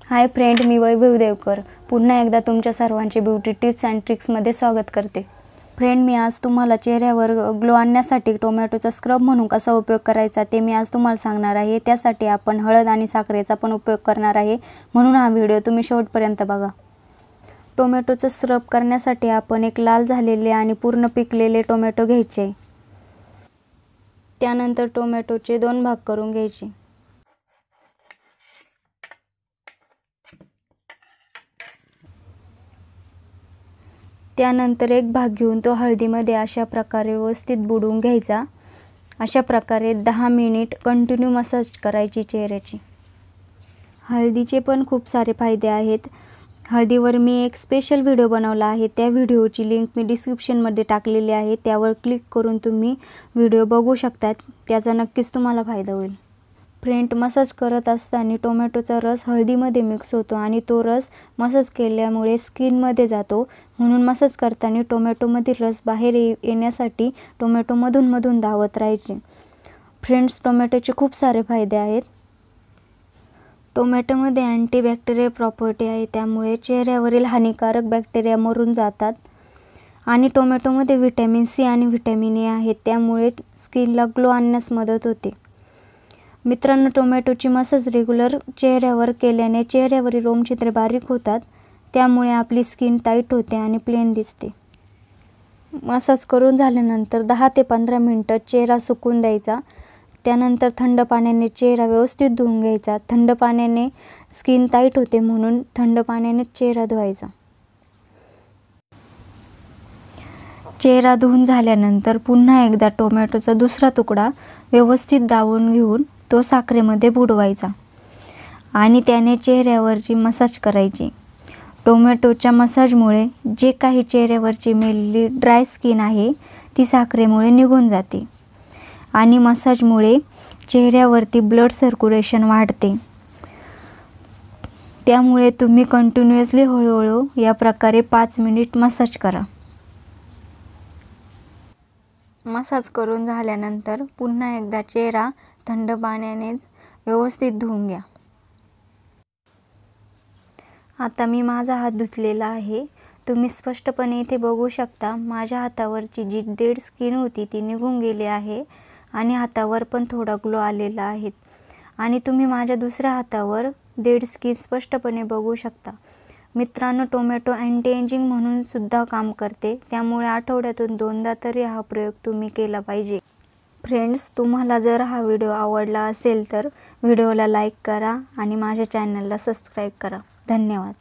Hi friend, मी वैभव देवकर पुन्हा एकदा तुमच्या सर्वांचे ब्युटी टिप्स अँड ट्रिक्समध्ये स्वागत करते। फ्रेंड, मी आज तुम्हाला चेहऱ्यावर ग्लो आणण्यासाठी टोमॅटोचा स्क्रब म्हणून कसा उपयोग करायचा ते मी आज तुम्हाला सांगणार आहे। त्यासाठी आपण हळद आणि साखरेचा पण उपयोग करणार आहे, म्हणून हा व्हिडिओ तुम्ही शेवटपर्यंत बघा। टोमॅटोचा स्क्रब करण्यासाठी आपण एक लाल झालेले आणि पूर्ण पिकलेले टोमॅटो घ्यायचे। त्यानंतर टोमॅटोचे 2 भाग करून घ्यायचे। त्यानंतर एक भाग घेऊन तो हळदीमध्ये अशा प्रकारे व्यवस्थित बुडवून घ्यायचा। अशा प्रकारे 10 मिनिट कंटिन्यू मसाज करायची चेहऱ्याची। हळदीचे पण खूप सारे फायदे आहेत। हळदीवर मी एक स्पेशल व्हिडिओ बनवला आहे, त्या व्हिडिओची लिंक मी डिस्क्रिप्शनमध्ये टाकलेली आहे, त्यावर क्लिक करून तुम्ही व्हिडिओ बघू शकता। त्याचा नक्कीच तुम्हाला फायदा होईल। फ्रेंड, मसाज करत असताना टोमॅटोचा रस हळदीमध्ये मिक्स होतो आणि तो रस मसाज केल्यामुळे स्किनमध्ये जातो, म्हणून मसाज करताना टोमॅटोमधील रस बाहेर येण्यासाठी टोमॅटो मधून धावत राहायचे। फ्रेंड्स, टोमॅटोचे खूप सारे फायदे आहेत। टोमॅटोमध्ये अँटीबॅक्टेरियल प्रॉपर्टी आहे, त्यामुळे चेहऱ्यावरील हानिकारक बॅक्टेरिया मरून जातात। आणि टोमॅटोमध्ये व्हिटॅमिन सी आणि व्हिटॅमिन ए आहेत, त्यामुळे स्किनला ग्लो आणण्यास मदत होते। मित्रांनो, टोमॅटोची मसाज रेग्युलर चेहऱ्यावर केल्याने चेहऱ्यावरील रोमछिद्रे बारीक होतात, त्यामुळे आपली स्किन टाईट होते आणि प्लेन दिसते। मसाज करून झाल्यानंतर 10 ते 15 मिनिटं चेहरा सुकून द्यायचा। त्यानंतर थंड पाण्याने चेहरा व्यवस्थित धुवून घ्यायचा। थंड पाण्याने स्किन टाईट होते, म्हणून थंड पाण्याने चेहरा धुवायचा। चेहरा धुवून झाल्यानंतर पुन्हा एकदा टोमॅटोचा दुसरा तुकडा व्यवस्थित दाबून घेऊन तो साखरेमध्ये बुडवायचा आणि त्याने चेहऱ्यावरची मसाज करायची। टोमॅटोच्या मसाजमुळे जे काही चेहऱ्यावरची मेलेली ड्राय स्किन आहे ती साखरेमुळे निघून जाते आणि मसाजमुळे चेहऱ्यावरती ब्लड सर्क्युलेशन वाढते। त्यामुळे तुम्ही कंटिन्युअसली हळूहळू या प्रकारे 5 मिनिट मसाज करा। मसाज करून झाल्यानंतर पुन्हा एकदा चेहरा थंड पाण्याने व्यवस्थित धुवून घ्या। आता मी माझा हात धुतलेला आहे। तुम्ही स्पष्टपणे इथे बघू शकता, माझ्या हातावरची जी डेड स्किन होती ती निघून गेली आहे आणि हातावर पण थोडा ग्लो आलेला आहे। आणि तुम्ही माझ्या दुसऱ्या हातावर डेड स्किन स्पष्टपणे बघू शकता। मित्रांनो, टोमॅटो अँटी एजिंग म्हणून सुद्धा काम करते, त्यामुळे आठवड्यातून 2दा तरी हा प्रयोग तुम्ही केला पाहिजे। फ्रेंड्स, तुम्हाला जर हा व्हिडिओ आवडला असेल तर व्हिडिओला लाईक करा आणि माझ्या चॅनलला सबस्क्राईब करा। धन्यवाद।